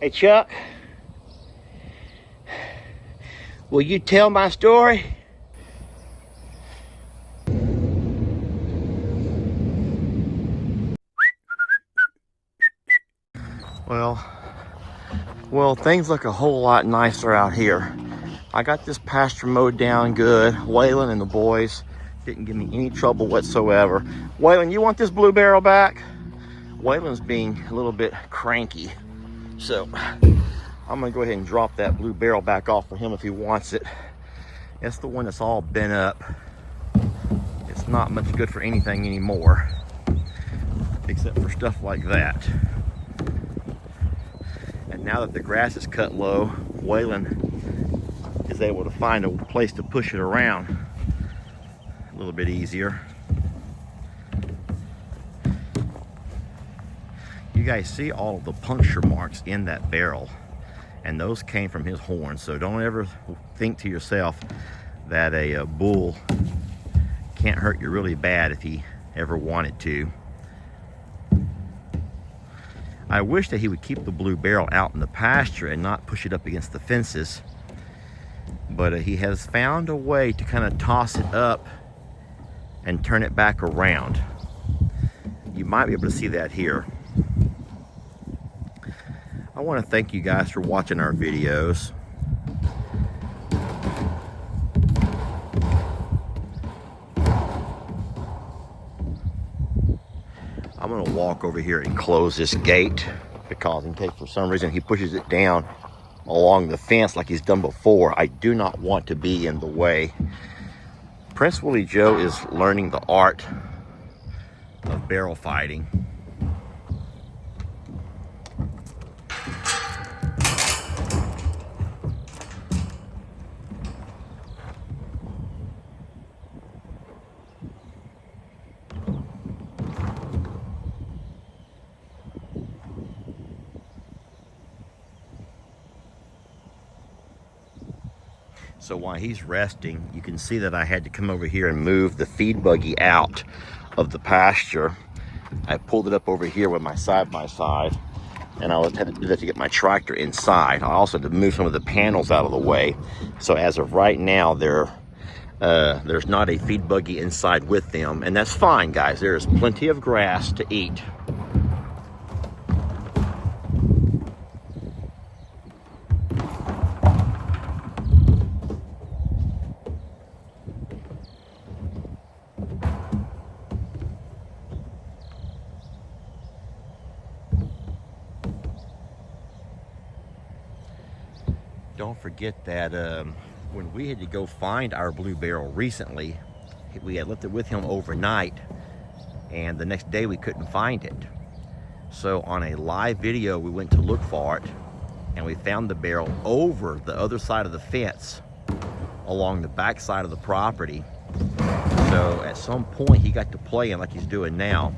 Hey Chuck, will you tell my story? Well, things look a whole lot nicer out here. I got this pasture mowed down good. Waylon and the boys didn't give me any trouble whatsoever. Waylon, you want this blue barrel back? Waylon's being a little bit cranky. So I'm gonna go ahead and drop that blue barrel back off for him if he wants it. It's the one that's all bent up. It's not much good for anything anymore, except for stuff like that. And now that the grass is cut low, Waylon is able to find a place to push it around a little bit easier. You guys see all of the puncture marks in that barrel, and those came from his horn. So don't ever think to yourself that a bull can't hurt you really bad if he ever wanted to. I wish that he would keep the blue barrel out in the pasture and not push it up against the fences, but he has found a way to kind of toss it up and turn it back around. You might be able to see that here. I want to thank you guys for watching our videos. I'm gonna walk over here and close this gate because in case for some reason he pushes it down along the fence like he's done before, I do not want to be in the way. Prince Willie Joe is learning the art of barrel fighting. So while he's resting, you can see that I had to come over here and move the feed buggy out of the pasture. I pulled it up over here with my side-by-side, and I had to do that to get my tractor inside. I also had to move some of the panels out of the way. So as of right now, there's not a feed buggy inside with them, and that's fine, guys. There's plenty of grass to eat. Don't forget that when we had to go find our blue barrel recently, we had left it with him overnight, and the next day we couldn't find it. So on a live video, we went to look for it, and we found the barrel over the other side of the fence along the back side of the property. So at some point he got to playing like he's doing now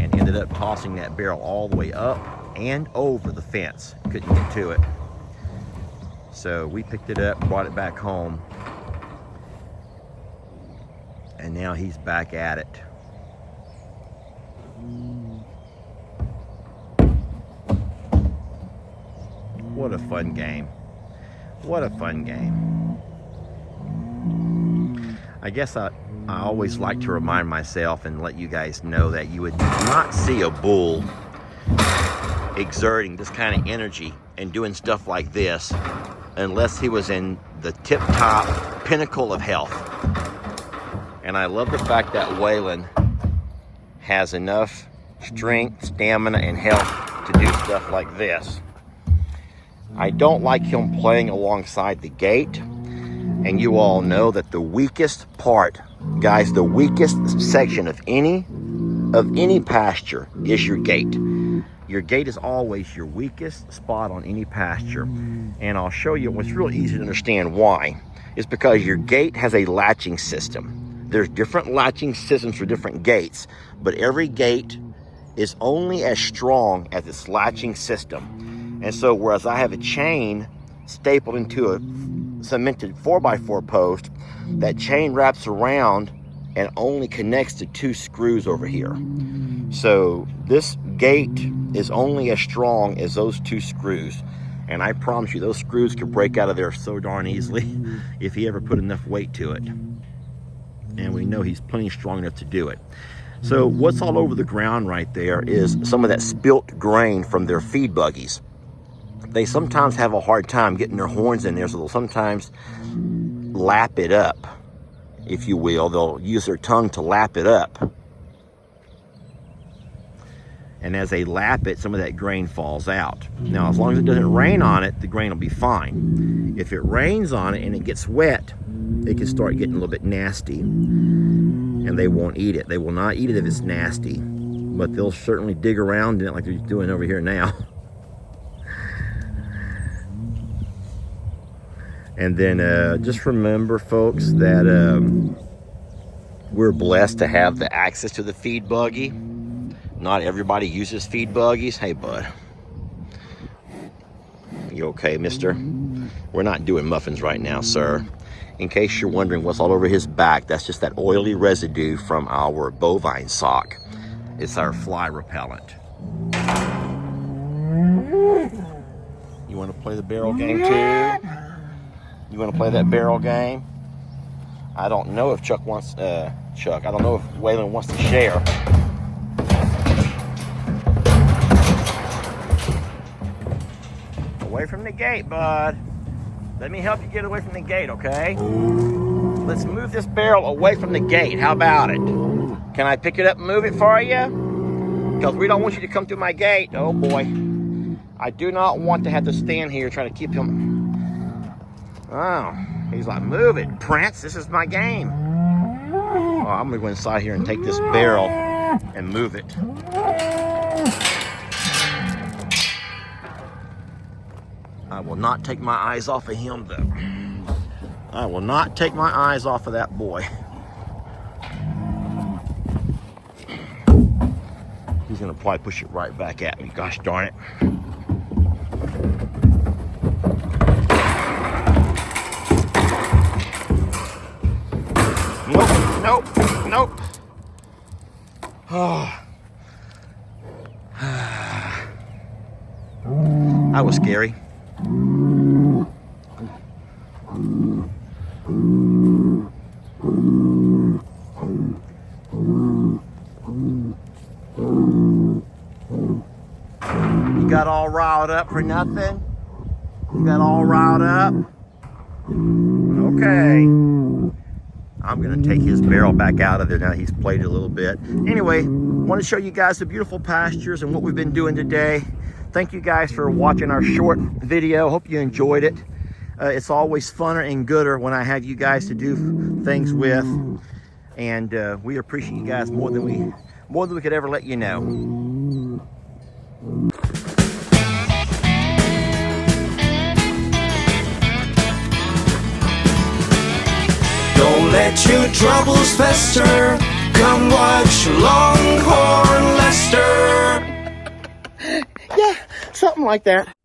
and ended up tossing that barrel all the way up and over the fence. Couldn't get to it. So we picked it up, brought it back home, and now he's back at it. What a fun game. What a fun game. I guess I always like to remind myself and let you guys know that you would not see a bull exerting this kind of energy and doing stuff like this unless he was in the tip-top pinnacle of health. And I love the fact that Waylon has enough strength, stamina, and health to do stuff like this. I don't like him playing alongside the gate, and you all know that the weakest part, guys, the weakest section of any pasture is your gate. Your gate is always your weakest spot on any pasture. And I'll show you what's real easy to understand why. It's because your gate has a latching system. There's different latching systems for different gates, but every gate is only as strong as its latching system. And so whereas I have a chain stapled into a cemented 4x4 post, that chain wraps around and only connects to 2 screws over here. So this gate is only as strong as those 2 screws. And I promise you, those screws could break out of there so darn easily if he ever put enough weight to it. And we know he's plenty strong enough to do it. So what's all over the ground right there is some of that spilt grain from their feed buggies. They sometimes have a hard time getting their horns in there, so they'll sometimes lap it up, if you will. They'll use their tongue to lap it up. And as they lap it, some of that grain falls out. Now, as long as it doesn't rain on it, the grain will be fine. If it rains on it and it gets wet, it can start getting a little bit nasty. And they won't eat it. They will not eat it if it's nasty. But they'll certainly dig around in it like they're doing over here now. And then just remember, folks, that we're blessed to have the access to the feed buggy. Not everybody uses feed buggies. Hey, bud. You okay, mister? We're not doing muffins right now, sir. In case you're wondering what's all over his back, that's just that oily residue from our bovine sock. It's our fly repellent. You want to play the barrel game too? You want to play that barrel game? I don't know if Chuck wants, I don't know if Waylon wants to share. Away from the gate, bud. Let me help you get away from the gate, okay? Let's move this barrel away from the gate. How about it? Can I pick it up and move it for you? Because we don't want you to come through my gate. Oh, boy. I do not want to have to stand here trying to keep him. Oh, he's like, move it, Prince. This is my game. Oh, I'm going to go inside here and take this barrel and move it. I will not take my eyes off of him, though. I will not take my eyes off of that boy. He's going to probably push it right back at me. Gosh darn it. Nope. Oh. That was scary. You got all riled up for nothing? You got all riled up? Okay. I'm going to take his barrel back out of there now he's played a little bit. Anyway, want to show you guys the beautiful pastures and what we've been doing today. Thank you guys for watching our short video. Hope you enjoyed it. It's always funner and gooder when I have you guys to do things with. And we appreciate you guys more than we could ever let you know. Don't let your troubles fester. Come watch Longhorn Lester. Yeah, something like that.